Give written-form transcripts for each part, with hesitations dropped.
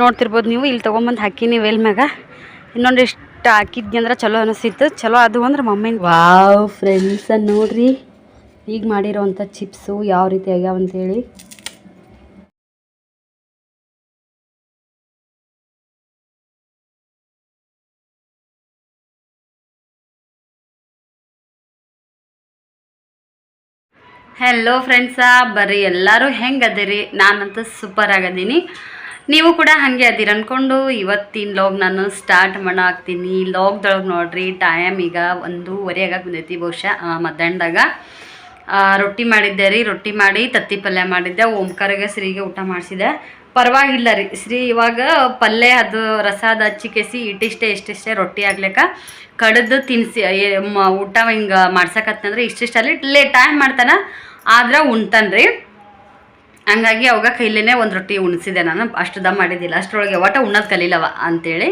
ನೋಡ್ತಿರ್ಬೋದು ನೀವು. ಇಲ್ಲಿ ತೊಗೊಂಬಂದು ಹಾಕಿನಿ ವೇಲ್ ಮ್ಯಾಗ. ಇನ್ನೊಂದಿಷ್ಟು ಹಾಕಿದ್ನಿ ಅಂದ್ರೆ ಚಲೋ ಅನಿಸ್ತಿತ್ತು. ಚಲೋ ಅದು ಅಂದ್ರೆ ಮಮ್ಮಿನ. ವಾವ್ ಫ್ರೆಂಡ್ಸ, ನೋಡ್ರಿ ಈಗ ಮಾಡಿರೋವಂಥ ಚಿಪ್ಸು ಯಾವ ರೀತಿ ಆಗ್ಯಾವ ಅಂತೇಳಿ. ಹೆಲೋ ಫ್ರೆಂಡ್ಸ, ಬರ್ರಿ ಎಲ್ಲರೂ ಹೆಂಗೆ ಅದೀರಿ? ನಾನಂತೂ ಸೂಪರ್ ಆಗದೀನಿ. ನೀವು ಕೂಡ ಹಾಗೆ ಅದೀರಿ ಅಂದ್ಕೊಂಡು ಇವತ್ತಿನ ಲಾಗ್ ನಾನು ಸ್ಟಾರ್ಟ್ ಮಾಡಾಕ್ತೀನಿ. ಲಾಗ್ದೊಳಗೆ ನೋಡ್ರಿ, ಟೈಮ್ ಈಗ 1:30 ಆಗಕ್ಕೆ ಬಂದೈತಿ ಬಹುಶಃ. ಮಧ್ಯಾಹ್ನದಾಗ ರೊಟ್ಟಿ ಮಾಡಿದ್ದೆ ರೀ. ರೊಟ್ಟಿ ಮಾಡಿ ತತ್ತಿ ಪಲ್ಯ ಮಾಡಿದ್ದೆ. ಓಂಕಾರಿಗೆ ಶ್ರೀಗೆ ಊಟ ಮಾಡಿಸಿದೆ. ಪರವಾಗಿಲ್ಲ ರೀ, ಶ್ರೀ ಇವಾಗ ಪಲ್ಯ ಅದು ರಸಾದ ಹಚ್ಚಿ ಕೆಸಿ ಇಷ್ಟಿಷ್ಟೇ ರೊಟ್ಟಿ ಆಗ್ಲಿಕ್ಕ ಕಡ್ದು ತಿನ್ನಿಸಿ ಊಟ ಹಿಂಗೆ ಮಾಡ್ಸಕತ್ತಂದ್ರೆ ಇಷ್ಟಿಷ್ಟಲ್ಲಿ ಟೈಮ್ ಮಾಡ್ತಾನೆ ಆದ್ರೆ ಉಣ್ತಾನ್ರಿ. ಹಂಗಾಗಿ ಅವಾಗ ಕೈಲೇನೆ ಒಂದು ರೊಟ್ಟಿ ಉಣಿಸಿದೆ. ನಾನು ಅಷ್ಟು ದಮ್ ಮಾಡಿದ್ದಿಲ್ಲ, ಅಷ್ಟರೊಳಗೆ ಒಟ್ಟು ಉಣ್ಣೋದು ಕಲೀಲವ ಅಂಥೇಳಿ.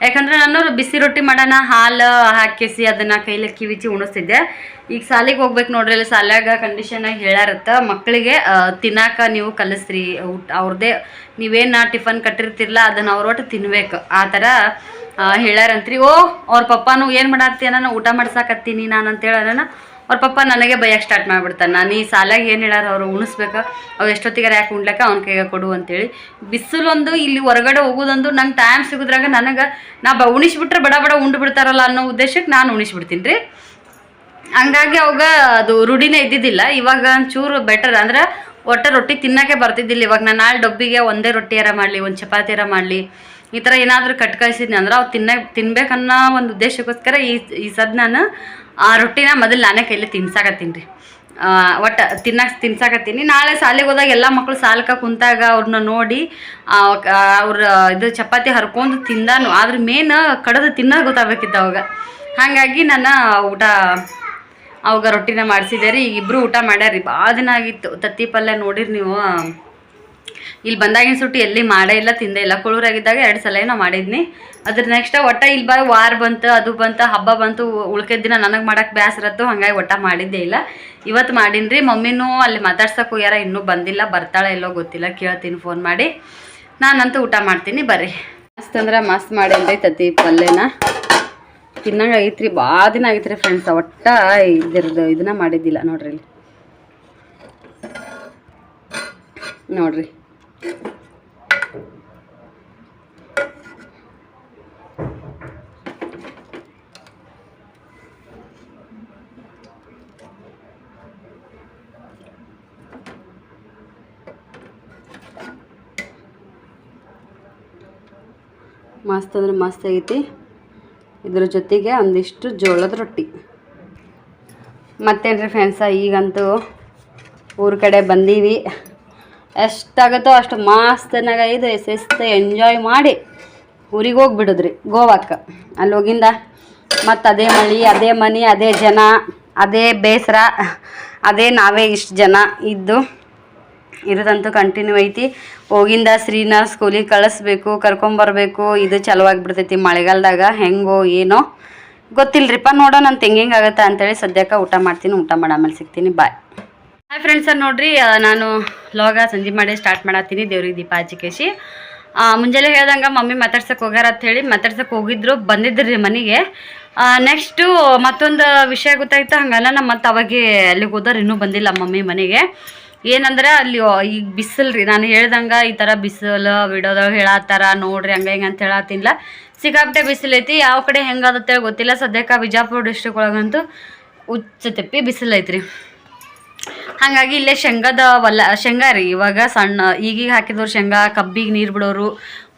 ಯಾಕಂದರೆ ನಾನು ಬಿಸಿ ರೊಟ್ಟಿ ಮಾಡೋಣ ಹಾಲು ಹಾಕಿಸಿ ಅದನ್ನು ಕೈಲಿ ಕಿವಿಚಿ ಉಣಿಸ್ತಿದ್ದೆ. ಈಗ ಸಾಲಿಗೆ ಹೋಗ್ಬೇಕು ನೋಡ್ರಿ. ಅಲ್ಲಿ ಸಾಲ್ಯಾಗ ಕಂಡೀಷನಾಗಿ ಹೇಳ್ಯಾರತ್ತ, ಮಕ್ಕಳಿಗೆ ತಿನ್ನಾಕ ನೀವು ಕಲಿಸ್ರಿ. ಅವ್ರದ್ದೇ ನೀವೇನು ಟಿಫನ್ ಕಟ್ಟಿರ್ತಿರಲ್ಲ ಅದನ್ನು ಅವ್ರ ಒಟ್ಟು ತಿನ್ಬೇಕು, ಆ ಥರ ಹೇಳ್ಯಾರಂತ್ರಿ. ಅವ್ರ ಪಪ್ಪನೂ ಏನು ಮಾಡತ್ತಿ ನಾನು ಊಟ ಮಾಡ್ಸಾಕತ್ತೀನಿ ನಾನು ಅಂತೇಳಿ ನಾನು. ಅವ್ರ ಪಪ್ಪ ನನಗೆ ಬೈಯಕ್ಕೆ ಸ್ಟಾರ್ಟ್ ಮಾಡಿಬಿಡ್ತಾನೆ. ನಾನು ಈ ಸಾಲಾಗಿ ಏನು ಹೇಳ್ಯಾರ ಅವರು ಉಣಿಸ್ಬೇಕು, ಅವು ಎಷ್ಟೊತ್ತಿಗಾರ ಯಾಕೆ ಉಣ್ಲಕ್ಕ ಅವ್ನ ಕೈಗೆ ಕೊಡು ಅಂತೇಳಿ. ಬಿಸಿಲೊಂದು ಇಲ್ಲಿ ಹೊರಗಡೆ ಹೋಗೋದೊಂದು ನಂಗೆ ಟೈಮ್ ಸಿಗೋದ್ರಾಗ ನನಗೆ ಉಣಿಸ್ಬಿಟ್ರೆ ಬಡ ಉಂಡು ಬಿಡ್ತಾರಲ್ಲ ಅನ್ನೋ ಉದ್ದೇಶಕ್ಕೆ ನಾನು ಉಣಿಸ್ಬಿಡ್ತೀನಿ ರೀ. ಹಂಗಾಗಿ ಅವಾಗ ಅದು ರೂಢಿನೇ ಇದ್ದಿದ್ದಿಲ್ಲ. ಇವಾಗ ಒಂಚೂರು ಬೆಟರ್ ಅಂದ್ರೆ ಒಟ್ಟು ರೊಟ್ಟಿ ತಿನ್ನೋಕ್ಕೆ ಬರ್ತಿದ್ದಿಲ್ಲ. ಇವಾಗ ನಾನು ನಾಳೆ ಡಬ್ಬಿಗೆ ಒಂದೇ ರೊಟ್ಟಿಯಾರ ಮಾಡಲಿ, ಒಂದು ಚಪಾತಿಯಾರ ಮಾಡಲಿ, ಈ ಥರ ಏನಾದರೂ ಕಟ್ ಕಳಿಸಿದ್ನಿ ಅಂದ್ರೆ ಅವ್ರು ತಿನ್ಬೇಕನ್ನೋ ಒಂದು ಉದ್ದೇಶಕ್ಕೋಸ್ಕರ ಈ ಸದ್ ನಾನು ಆ ರೊಟ್ಟಿನ ಮೊದಲು ನಾನೇ ಕೈಲಿ ತಿನ್ಸಾಕತ್ತೀನಿ ರೀ. ಒಟ್ಟು ತಿನ್ಸಾಕತ್ತೀನಿ. ನಾಳೆ ಸಾಲಿಗೆ ಹೋದಾಗ ಎಲ್ಲ ಮಕ್ಕಳು ಸಾಲಕ್ಕೆ ಕುಂತಾಗ ಅವ್ರನ್ನ ನೋಡಿ ಅವ್ರ ಇದು ಚಪಾತಿ ಹರ್ಕೊಂಡು ತಿಂದಾನು, ಆದ್ರೆ ಮೇನ್ ಕಡದು ತಿನ್ನೋದು ಗೊತ್ತಾಗಬೇಕಿತ್ತು ಅವಾಗ. ಹಾಗಾಗಿ ನಾನು ಊಟ ಅವಾಗ ರೊಟ್ಟಿನ ಮಾಡಿಸಿದೆ ರೀ. ಈಗ ಇಬ್ಬರು ಊಟ ಮಾಡ್ಯಾರ. ಭಾಳ ದಿನ ಆಗಿತ್ತು ತತ್ತಿ ಪಲ್ಯ ನೋಡಿರಿ ನೀವು. ಇಲ್ಲಿ ಬಂದಾಗಿನ ಸುಟ್ಟು ಎಲ್ಲಿ ಮಾಡೇ ಇಲ್ಲ, ತಿಂದೇ ಇಲ್ಲ. ಕುಳೂರಾಗಿದ್ದಾಗ 2 ಸಲ ಏನೋ ಮಾಡಿದ್ನಿ. ಅದ್ರ ನೆಕ್ಸ್ಟ್ ಒಟ್ಟು ಇಲ್ಲಿ ವಾರ ಬಂತು, ಅದು ಬಂತು, ಹಬ್ಬ ಬಂತು, ಉಳ್ಕೆದ ದಿನ ನನಗೆ ಮಾಡೋಕ್ಕೆ ಬೇಸರತ್ತು. ಹಾಗಾಗಿ ಒಟ್ಟು ಮಾಡಿದ್ದೇ ಇಲ್ಲ. ಇವತ್ತು ಮಾಡೀನಿ ರೀ. ಮಮ್ಮಿನೂ ಅಲ್ಲಿ ಮಾತಾಡ್ಸೋಕೆ ಹೋಗ್ಯಾರ, ಇನ್ನೂ ಬಂದಿಲ್ಲ. ಬರ್ತಾಳೆ ಎಲ್ಲೋ ಗೊತ್ತಿಲ್ಲ, ಕೇಳ್ತೀನಿ ಫೋನ್ ಮಾಡಿ. ನಾನಂತೂ ಊಟ ಮಾಡ್ತೀನಿ ಬರ್ರಿ. ಮಸ್ತ್ ಅಂದ್ರೆ ಮಸ್ತ್ ಮಾಡೇನಿ ರೀ ತತ್ತಿ ಪಲ್ಯನ. ತಿನ್ನಂಗೆ ಆಗೈತ್ರಿ. ಭಾಳ ದಿನ ಆಗೈತ್ರಿ ಫ್ರೆಂಡ್ಸ್. ಒಟ್ಟು ಇದ್ರದ್ದು ಇದನ್ನ ಮಾಡಿದ್ದಿಲ್ಲ ನೋಡ್ರಿ. ಇಲ್ಲಿ ನೋಡ್ರಿ, ಮಸ್ತ್ ಅಂದ್ರೆ ಮಸ್ತ್ ಆಗೈತಿ. ಇದ್ರ ಜೊತೆಗೆ ಒಂದಿಷ್ಟು ಜೋಳದ ರೊಟ್ಟಿ. ಮತ್ತೇನ್ರಿ ಫ್ರೆಂಡ್ಸ, ಈಗಂತೂ ಊರ ಕಡೆ ಬಂದೀವಿ. ಎಷ್ಟಾಗುತ್ತೋ ಅಷ್ಟು ಮಸ್ತನಾಗ ಇದು ಶಿಸ್ತು ಎಂಜಾಯ್ ಮಾಡಿ ಊರಿಗೆ ಹೋಗ್ಬಿಡೋದ್ರಿ, ಗೋವಾಕ್ಕೆ. ಅಲ್ಲಿ ಹೋಗಿಂದ ಮತ್ತು ಅದೇ ಮಳೆ, ಅದೇ ಮನೆ, ಅದೇ ಜನ, ಅದೇ ಬೇಸರ, ಅದೇ ನಾವೇ ಇಷ್ಟು ಜನ ಇರೋದಂತೂ ಕಂಟಿನ್ಯೂ ಐತಿ. ಹೋಗಿಂದ ಶ್ರೀನ ಸ್ಕೂಲಿಗೆ ಕಳಿಸ್ಬೇಕು, ಕರ್ಕೊಂಬರ್ಬೇಕು. ಇದು ಚಲೋವಾಗಿಬಿಡ್ತೈತಿ ಮಳೆಗಾಲದಾಗ. ಹೆಂಗೋ ಏನೋ ಗೊತ್ತಿಲ್ಲರಿಪ್ಪ, ನೋಡೋಣ ಅಂತ ಹೆಂಗೆ ಆಗುತ್ತೆ ಅಂತೇಳಿ ಸದ್ಯಕ್ಕೆ ಊಟ ಮಾಡ್ತೀನಿ. ಊಟ ಮಾಡಿ ಆಮೇಲೆ ಸಿಗ್ತೀನಿ. ಬಾಯ್. ಹಾಯ್ ಫ್ರೆಂಡ್ಸ, ನೋಡಿರಿ ನಾನು ಲಾಗ ಸಂಜೆ ಮಾಡಿ ಸ್ಟಾರ್ಟ್ ಮಾಡತ್ತೀನಿ. ದೇವ್ರಿಗೆ ದೀಪ ಹಚ್ಚಿಕೇಸಿ ಮುಂಜಾನೆ ಹೇಳ್ದಂಗೆ ಮಮ್ಮಿ ಮಾತಾಡ್ಸಕ್ಕೆ ಹೋಗ್ಯಾರ ಅಂತ ಹೇಳಿ ಮಾತಾಡ್ಸಕ್ಕೆ ಹೋಗಿದ್ರು, ಬಂದಿದ್ರು ರೀ ಮನೆಗೆ. ನೆಕ್ಸ್ಟು ಮತ್ತೊಂದು ವಿಷಯ ಗೊತ್ತಾಯ್ತು. ಹಂಗಲ್ಲ ನಮ್ಮ ಮತ್ತೆ ಅವಾಗೆ ಅಲ್ಲಿಗೆ ಹೋದವ್ರು ಇನ್ನೂ ಬಂದಿಲ್ಲ ಮಮ್ಮಿ ಮನೆಗೆ. ಏನಂದ್ರೆ ಅಲ್ಲಿ ಈಗ ಬಿಸಿಲು ರೀ, ನಾನು ಹೇಳ್ದಂಗೆ ಈ ಥರ ಬಿಸಿಲು ವಿಡಿಯೋದೊಳಗೆ ಹೇಳತ್ತಾರ ನೋಡ್ರಿ ಹಂಗೆ ಹಿಂಗೆ ಅಂತ ಹೇಳತ್ತಿಲ್ಲ. ಸಿಕ್ಕಾಪಟ್ಟೆ ಬಿಸಿಲು ಐತಿ. ಯಾವ ಕಡೆ ಹೆಂಗಾಗುತ್ತೆ ಗೊತ್ತಿಲ್ಲ. ಸದ್ಯಕ್ಕೆ ವಿಜಾಪುರ ಡಿಸ್ಟ್ರಿಕ್ ಒಳಗಂತೂ ಉಚ್ಚ ಬಿಸಿಲು ಐತ್ರಿ. ಹಾಗಾಗಿ ಇಲ್ಲೇ ಶೇಂಗಾ ರೀ. ಇವಾಗ ಸಣ್ಣ ಈಗೀಗ ಹಾಕಿದವ್ರು ಶೇಂಗಾ, ಕಬ್ಬಿಗೆ ನೀರು ಬಿಡೋರು,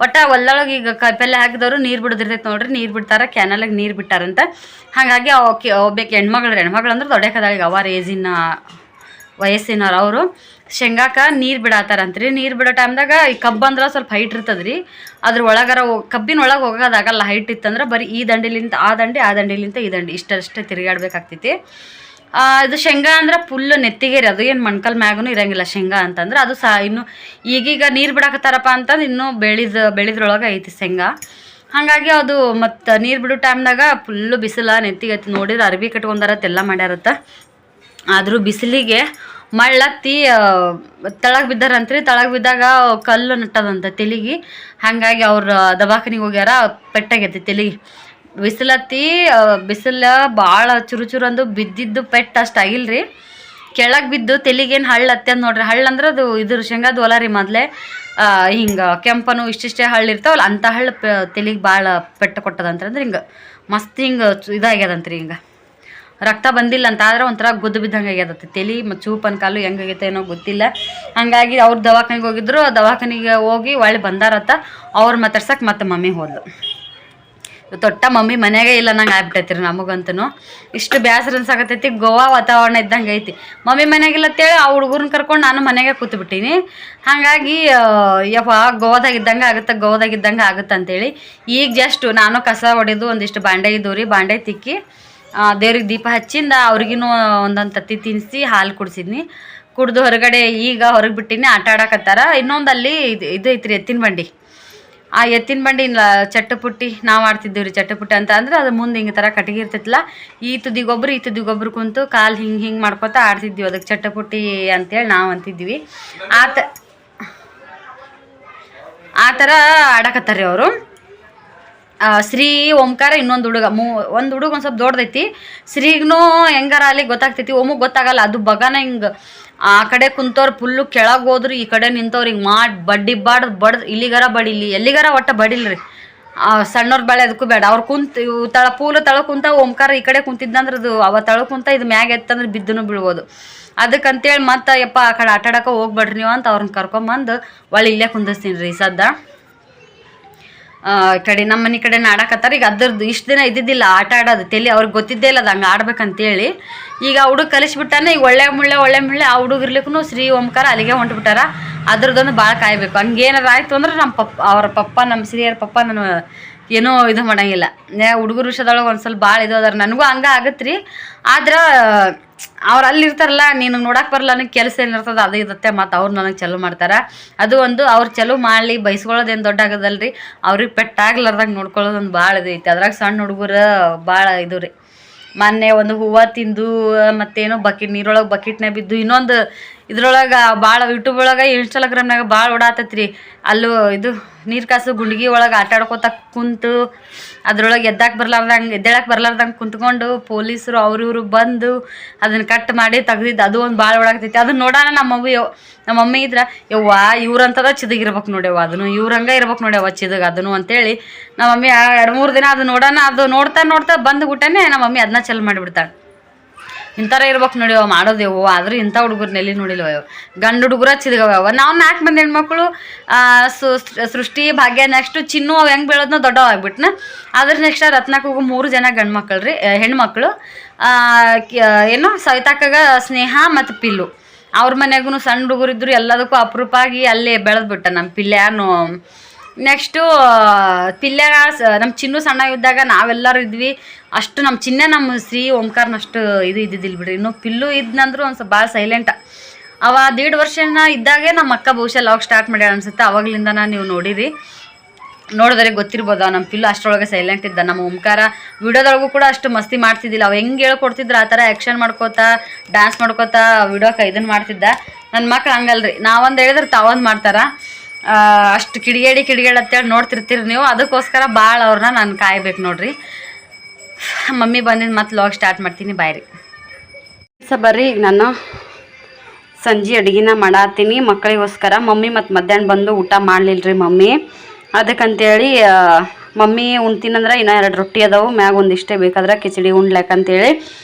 ಒಟ್ಟು ಹೊಲ್ದೊಳಗೆ ಈಗ ಕಾಯಿಪಲ್ಲೆ ಹಾಕಿದವರು ನೀರು ಬಿಡೋದಿರ್ತೈತೆ ನೋಡ್ರಿ. ನೀರು ಬಿಡ್ತಾರೆ, ಕ್ಯಾನಲಾಗ ನೀರು ಬಿಟ್ಟಾರಂತ. ಹಾಗಾಗಿ ಒಬ್ಬಕ್ಕೆ ಹೆಣ್ಮಗಳು ಅಂದ್ರೆ ದೊಡ್ಡಕದಾಳಿಗೆ ಅವರ ವಯಸ್ಸಿನವ್ರು ಅವರು ಶೇಂಗಾಕ ನೀರು ಬಿಡತ್ತಾರಂತ್ರಿ. ನೀರು ಬಿಡೋ ಟೈಮ್ದಾಗ ಈ ಕಬ್ಬು ಅಂದ್ರೆ ಸ್ವಲ್ಪ ಹೈಟ್ ಇರ್ತದ್ರಿ. ಅದ್ರ ಒಳಗಾರ ಕಬ್ಬಿನ ಒಳಗೆ ಹೋಗೋದಾಗಲ್ಲ. ಹೈಟ್ ಇತ್ತಂದ್ರೆ ಬರೀ ಈ ದಂಡಿಲಿಂತ ಆ ದಂಡಿ, ಆ ದಂಡಿಲಿಂತ ಈ ದಂಡಿ ಇಷ್ಟೇ ತಿರುಗಾಡ್ಬೇಕಾಗ್ತೈತಿ. ಇದು ಶೇಂಗಾ ಅಂದ್ರೆ ಫುಲ್ ನೆತ್ತಿಗೆ ರೀ. ಅದು ಏನು ಮಣ್ಕಲ್ ಮ್ಯಾಗೂ ಇರಂಗಿಲ್ಲ ಶೇಂಗಾ ಅಂತಂದ್ರೆ. ಅದು ಇನ್ನು ಈಗೀಗ ನೀರು ಬಿಡಾಕತ್ತಾರಪ್ಪ ಅಂತಂದು ಇನ್ನೂ ಬೆಳೆದ್ರೊಳಗೆ ಐತಿ ಶೇಂಗಾ. ಹಾಗಾಗಿ ಅದು ಮತ್ತು ನೀರು ಬಿಡೋ ಟೈಮ್ದಾಗ ಫುಲ್ಲು ಬಿಸಿಲ ನೆತ್ತಿಗೆ ಐತಿ. ನೋಡಿದ್ರೆ ಅರ್ಬಿ ಕಟ್ಕೊಂಡಾರತ್ತೆಲ್ಲ ಮಾಡ್ಯಾರತ್ತ. ಆದರೂ ಬಿಸಿಲಿಗೆ ಮಳ್ಳತ್ತಿ ತಳಗ್ ಬಿದ್ದಾರಂತ್ರಿ. ತಳಗ್ ಬಿದ್ದಾಗ ಕಲ್ಲು ನಟ್ಟದಂತ ತೆಲಿಗಿ. ಹಾಗಾಗಿ ಅವ್ರ ದವಾಖಾನಿಗೆ ಹೋಗ್ಯಾರ. ಪೆಟ್ಟಾಗೈತಿ ತೆಲಿಗಿ. ಬಿಸಿಲ ಭಾಳ ಚುರು ಅಂದು ಬಿದ್ದಿದ್ದು ಪೆಟ್ಟು ಅಷ್ಟು ಆಗಿಲ್ರಿ. ಕೆಳಗೆ ಬಿದ್ದು ತೆಲಿಗೇನು ಹಳ್ಳ ಹತ್ತದ ನೋಡ್ರಿ. ಹಳ್ಳ ಅಂದ್ರೆ ಅದು ಇದ್ರ ಶೇಂಗಾದ ಹೊಲ ರೀ. ಮೊದಲೇ ಹಿಂಗೆ ಕೆಂಪನು ಇಷ್ಟಿಷ್ಟೇ ಹಳ್ಳ ಇರ್ತಾವಲ್ಲ ಅಂಥ ಹಳ್ಳ ತೆಲಿಗೆ ಭಾಳ ಪೆಟ್ಟು ಕೊಟ್ಟದಂತ್ರಿ. ಹಿಂಗೆ ಮಸ್ತ್ ಹಿಂಗೆ ಇದಾಗ್ಯದಂತ್ರಿ. ಹಿಂಗೆ ರಕ್ತ ಬಂದಿಲ್ಲ ಅಂತ ಆದ್ರೆ ಒಂಥರ ಗುದ್ದು ಬಿದ್ದಂಗೆ ಆಗ್ಯದತ್ತೆ ತೆಲಿ. ಮತ್ತು ಚೂಪನ್ ಕಾಲು ಹೆಂಗಾಗೈತೆ ಏನೋ ಗೊತ್ತಿಲ್ಲ. ಹಾಗಾಗಿ ಅವ್ರ ದವಾಖಾನಿಗೆ ಹೋಗಿದ್ರು. ದವಾಖಾನಿಗೆ ಹೋಗಿ ಒಳ್ಳೆ ಬಂದಾರತ್ತ. ಅವ್ರು ಮಾತಾಡ್ಸಕ್ಕೆ ಮತ್ತೆ ಮಮ್ಮಿ ಹೋದ್ಲು. ತೊಟ್ಟ ಮಮ್ಮಿ ಮನೆಯಾಗೆ ಇಲ್ಲ ನಂಗೆ ಆಗ್ಬಿಟ್ಟೈತಿ ರೀ ನಮಗಂತೂ. ಇಷ್ಟು ಬೇಸರ ಅನ್ಸಾಕತ್ತೈತಿ. ಗೋವಾ ವಾತಾವರಣ ಇದ್ದಂಗೆ ಐತಿ. ಮಮ್ಮಿ ಮನೆಯಾಗಿಲ್ಲ ಅಂತೇಳಿ ಆ ಹುಡುಗರನ್ನ ಕರ್ಕೊಂಡು ನಾನು ಮನೆಗೆ ಕೂತ್ಬಿಟ್ಟೀನಿ. ಹಾಗಾಗಿ ಯಪ್ಪ ಗೋವಾದಾಗಿದ್ದಂಗೆ ಆಗುತ್ತೆ ಅಂತೇಳಿ ಈಗ ಜಸ್ಟ್ ನಾನು ಕಸ ಹೊಡೆದು ಒಂದಿಷ್ಟು ಬಾಂಡೆ ಇದ್ದವು ರೀ. ಬಾಂಡೆ ತಿಕ್ಕಿ ದೇವ್ರಿಗೆ ದೀಪ ಹಚ್ಚಿಂದ ಅವ್ರಿಗಿನ್ನೂ ಒಂದೊಂದು ತತ್ತಿ ತಿನ್ನಿಸಿ ಹಾಲು ಕುಡಿಸಿದ್ನಿ. ಕುಡ್ದು ಹೊರಗಡೆ ಈಗ ಹೊರಗೆ ಬಿಟ್ಟಿನಿ. ಆಟ ಆಡಕತ್ತಾರ. ಇನ್ನೊಂದು ಅಲ್ಲಿ ಇದು ಐತ್ರಿ ಎತ್ತಿನ ಬಂಡಿ. ಆ ಎತ್ತಿನ ಬಂಡಿ ಚಟ್ಟಪುಟ್ಟಿ ನಾವು ಆಡ್ತಿದ್ದೀವಿ ರೀ. ಚಟ್ಟಪುಟ್ಟಿ ಅಂತ ಅಂದ್ರೆ ಅದು ಮುಂದೆ ಹಿಂಗೆ ಥರ ಕಟ್ಟಿಗೆ ಇರ್ತೈತಿಲ್ಲ. ಈ ತುದಿಗೊಬ್ರು ಕುಂತು ಕಾಲು ಹಿಂಗೆ ಮಾಡ್ಕೊತ ಆಡ್ತಿದ್ವಿ. ಅದಕ್ಕೆ ಚಟ್ಟಪುಟ್ಟಿ ಅಂತೇಳಿ ನಾವು ಅಂತಿದ್ವಿ. ಆ ಥರ ಆಡಕತ್ತಾರ ರೀ ಅವರು. ಶ್ರೀ ಓಂಕಾರ ಇನ್ನೊಂದು ಹುಡುಗ ಒಂದು ಹುಡುಗ ಒಂದು ಸ್ವಲ್ಪ ದೊಡ್ಡದೈತಿ. ಶ್ರೀಗೂ ಹೆಂಗಾರ ಅಲ್ಲಿ ಗೊತ್ತಾಗ್ತೈತಿ. ಓಮಗ್ ಗೊತ್ತಾಗಲ್ಲ. ಅದು ಬಗನ ಹಿಂಗೆ ಆ ಕಡೆ ಕುಂತವ್ರು ಫುಲ್ಲು ಕೆಳಗೆ ಹೋದ್ರು. ಈ ಕಡೆ ನಿಂತವ್ರು ಹಿಂಗೆ ಮಾಡಿ ಬಡ್ದು ಇಲ್ಲಿಗಾರ ಬಡಿಲಿ ಎಲ್ಲಿಗಾರ ಒಟ್ಟ ಬಡಿಲ್ರಿ. ಸಣ್ಣವ್ರ ಬಾಳೆ ಅದಕ್ಕೂ ಬೇಡ. ಅವ್ರು ಪೂಲ ತಳ ಕುಂತ ಓಂಕಾರ ಈ ಕಡೆ ಕುಂತಿದ್ದಂದ್ರೆ ಅದು ಅವ ತಳ ಕುಂತ ಇದು ಮ್ಯಾಗ ಎತ್ತಂದ್ರೆ ಬಿದ್ದನು ಬೀಳ್ಬೋದು. ಅದಕ್ಕಂತೇಳಿ ಮತ್ತೆ ಯಪ್ಪ ಆ ಕಡೆ ಆಟ ಆಡಕ್ಕೆ ಹೋಗ್ಬೇಡ್ರಿ ನೀವು ಅಂತ ಅವ್ರನ್ನ ಕರ್ಕೊಂಬಂದು ಇಲ್ಲೇ ಕುಂದಿಸ್ತೀನಿ ರೀ ಸದ್ದ. ಕಡೆ ನಮ್ಮ ಮನೆ ಕಡೆ ಆಡಕತ್ತಾರ. ಈಗ ಅದ್ರದ್ದು ಇಷ್ಟು ದಿನ ಇದ್ದಿದ್ದಿಲ್ಲ ಆಟ ಆಡೋದು. ತಲೆ ಅವ್ರಿಗೆ ಗೊತ್ತಿದ್ದೇ ಇಲ್ಲ ಅದು ಹಂಗೆ ಆಡ್ಬೇಕಂತೇಳಿ. ಈಗ ಆ ಹುಡುಗ ಕಲಿಸ್ಬಿಟ್ಟಾನೆ. ಈಗ ಒಳ್ಳೆ ಮುಳ್ಳೆ ಆ ಹುಡುಗಿರ್ಲಿಕ್ಕೂ ಶ್ರೀ ಓಂಕಾರ ಅಲ್ಲಿಗೆ ಹೊಂಟ್ಬಿಟ್ಟಾರ. ಅದ್ರದ್ದೊಂದು ಭಾಳ ಕಾಯ್ಬೇಕು. ಹಂಗೇನಾರು ಆಯ್ತು ಅಂದ್ರೆ ಅವ್ರ ಪಪ್ಪ ನಮ್ಮ ಶ್ರೀಯರ ಪಪ್ಪ ನಾನು ಏನೋ ಇದು ಮಾಡೋಂಗಿಲ್ಲ. ಹುಡುಗರು ವಿಷಯದೊಳಗೆ ಒಂದು ಸ್ವಲ್ಪ ಭಾಳ ಇದು ಅದಾರ. ನನಗೂ ಹಂಗೆ ಆಗತ್ತೆ ರೀ. ಆದ್ರೆ ಅವ್ರು ಅಲ್ಲಿರ್ತಾರಲ್ಲ, ನೀನು ನೋಡಕ್ಕೆ ಬರಲ್ಲ, ನನಗೆ ಕೆಲಸ ಏನಿರ್ತದೆ ಅದು ಇರುತ್ತೆ. ಮತ್ತು ಅವ್ರು ನನಗೆ ಚಲೋ ಮಾಡ್ತಾರೆ. ಅದು ಒಂದು ಅವ್ರು ಚಲೋ ಮಾಡಲಿ ಬಯಸ್ಕೊಳ್ಳೋದೇನು ದೊಡ್ಡ ಆಗೋದಲ್ರಿ. ಅವ್ರಿಗೆ ಪೆಟ್ಟಾಗ್ಲಾರ್ದಂಗೆ ನೋಡ್ಕೊಳ್ಳೋದೊಂದು ಭಾಳ ಇದು ಐತಿ. ಅದ್ರಾಗ ಸಣ್ಣ ಹುಡುಗರು ಭಾಳ ಇದು ರೀ. ಮೊನ್ನೆ ಒಂದು ಹೂವು ತಿಂದು ಮತ್ತೇನೋ ನೀರೊಳಗೆ ಬಕೆಟ್ನಾಗ ಬಿದ್ದು ಇನ್ನೊಂದು ಇದ್ರೊಳಗೆ ಭಾಳ ಯೂಟ್ಯೂಬ್ ಒಳಗೆ ಇನ್ಸ್ಟಾಗ್ರಾಮ್ನಾಗ ಭಾಳ ಓಡಾತೈತ್ರಿ. ಅಲ್ಲೂ ಇದು ನೀರು ಕಾಸು ಗುಂಡಿಗೆ ಒಳಗೆ ಆಟ ಆಡ್ಕೋತ ಕುಂತು ಅದ್ರೊಳಗೆ ಎದ್ದೇಳಕ್ಕೆ ಬರ್ಲಾರ್ದಂಗೆ ಕುಂತ್ಕೊಂಡು ಪೊಲೀಸರು ಇವರು ಬಂದು ಅದನ್ನು ಕಟ್ ಮಾಡಿ ತೆಗ್ದಿದ್ದು. ಅದು ಒಂದು ಭಾಳ ಓಡಾಕ್ತೈತಿ. ಅದನ್ನ ನೋಡೋಣ ನಮ್ಮ ಮಮ್ಮಿ ಇದ್ರೆ ಯವ್ವ ಇವ್ರಂತದ ಚಿದಗಿರ್ಬೇಕು ನೋಡ್ಯವ, ಅದನ್ನು ಇವ್ರಂಗೆ ಇರ್ಬೇಕು ನೋಡ್ಯವ ಚಿದಗ ಅದನ್ನು ಅಂತೇಳಿ ನಮ್ಮ ಮಮ್ಮಿ 2-3 ದಿನ ಅದು ನೋಡೋಣ. ಅದು ನೋಡ್ತಾ ಬಂದು ಊಟನೇ ನಮ್ಮ ಮಮ್ಮಿ ಅದನ್ನ ಚಲ್ ಮಾಡಿಬಿಡ್ತಾಳೆ. ಇಂಥರ ಇರ್ಬೇಕು ನೋಡಿವ ಮಾಡೋದೇವು. ಆದ್ರೆ ಇಂಥ ಹುಡುಗರು ಎಲ್ಲಿ ನೋಡಿಲ್ವ. ಗಂಡು ಹುಡುಗರ ಚಿದಗವ. ನಾವು 4 ಮಂದಿ ಹೆಣ್ಮಕ್ಳು. ಸೃಷ್ಟಿ ಭಾಗ್ಯ ನೆಕ್ಸ್ಟ್ ಚಿನ್ನು ಅವು ಹೆಂಗೆ ಬೀಳೋದನ್ನ ದೊಡ್ಡವಾಗ್ಬಿಟ್ನ. ಅದ್ರ ನೆಕ್ಸ್ಟ್ ರತ್ನಕ್ಕೂ 3 ಜನ ಗಂಡು ಮಕ್ಕಳು ರೀ, ಹೆಣ್ಮಕ್ಳು. ಏನೋ ಸವಿತಾಕಾಗ ಸ್ನೇಹ ಮತ್ತು ಪಿಲ್ಲು. ಅವ್ರ ಮನೆಗೂ ಸಣ್ಣ ಹುಡುಗರು ಇದ್ರು. ಎಲ್ಲದಕ್ಕೂ ಅಪರೂಪ ಆಗಿ ಅಲ್ಲೇ ಬೆಳೆದ್ಬಿಟ್ಟ ನಮ್ಮ ಪಿಲ್ಯಾನು. ನೆಕ್ಸ್ಟು ಪಿಲ್ಯಾಗ ನಮ್ಮ ಚಿನ್ನು ಸಣ್ಣ ಇದ್ದಾಗ ನಾವೆಲ್ಲರೂ ಇದ್ವಿ. ಅಷ್ಟು ನಮ್ಮ ಶ್ರೀ ಓಂಕಾರನಷ್ಟು ಇದು ಇದ್ದಿದ್ದಿಲ್ಲ ಬಿಡ್ರಿ. ಇನ್ನು ಪಿಲ್ಲು ಇದ್ನಂದ್ರು ಒಂದು ಸ್ವಲ್ಪ ಭಾಳ ಸೈಲೆಂಟ. ಅವ 1.5 ವರ್ಷನ ಇದ್ದಾಗೆ ನಮ್ಮ ಅಕ್ಕ ಬಹುಶಃ ಲಾಗ್ ಸ್ಟಾರ್ಟ್ ಮಾಡ್ಯಾಳ ಅನ್ಸುತ್ತೆ. ಅವಾಗ್ಲಿಂದ ನೀವು ನೋಡಿರಿ, ನೋಡಿದ್ರೆ ಗೊತ್ತಿರ್ಬೋದು. ನಮ್ಮ ಪಿಲ್ಲು ಅಷ್ಟರೊಳಗೆ ಸೈಲೆಂಟ್ ಇದ್ದ. ನಮ್ಮ ಓಂಕಾರ ವಿಡಿಯೋದೊಳಗೂ ಕೂಡ ಅಷ್ಟು ಮಸ್ತಿ ಮಾಡ್ತಿದ್ದಿಲ್ಲ. ಅವು ಹೆಂಗೆ ಹೇಳ್ಕೊಡ್ತಿದ್ರು ಆ ಥರ ಆ್ಯಕ್ಷನ್ ಮಾಡ್ಕೋತಾ ಡ್ಯಾನ್ಸ್ ಮಾಡ್ಕೋತಾ ವಿಡಿಯೋಕ್ಕೆ ಇದನ್ನು ಮಾಡ್ತಿದ್ದ. ನನ್ನ ಮಕ್ಳು ಹಂಗಲ್ರಿ. ನಾವೊಂದು ಹೇಳಿದ್ರೆ ತಾವೊಂದು ಮಾಡ್ತಾರೆ. ಅಷ್ಟು ಕಿಡಿಗೇಡಿ ಅಂತೇಳಿ ನೋಡ್ತಿರ್ತೀರಿ ನೀವು. ಅದಕ್ಕೋಸ್ಕರ ಭಾಳ ಅವ್ರನ್ನ ನಾನು ಕಾಯ್ಬೇಕು ನೋಡ್ರಿ. ಮಮ್ಮಿ ಬಂದಿದ್ದು ಮತ್ತೆ ಲಾಗ್ ಸ್ಟಾರ್ಟ್ ಮಾಡ್ತೀನಿ. ಬಾಯ್ ರೀ. ಬರ್ರಿ, ಈಗ ನಾನು ಸಂಜೆ ಅಡುಗೆನ ಮಾಡತ್ತೀನಿ ಮಕ್ಕಳಿಗೋಸ್ಕರ. ಮಮ್ಮಿ ಮತ್ತು ಮಧ್ಯಾಹ್ನ ಬಂದು ಊಟ ಮಾಡಲಿಲ್ಲರಿ ಮಮ್ಮಿ. ಅದಕ್ಕಂತೇಳಿ ಮಮ್ಮಿ ಉಣ್ತೀನಂದ್ರೆ ಇನ್ನೂ 2 ರೊಟ್ಟಿ ಅದಾವು, ಮ್ಯಾಗ ಒಂದಿಷ್ಟೇ ಬೇಕಾದ್ರೆ ಕಿಚಡಿ ಉಣ್ಲಕ್ಕಂತೇಳಿ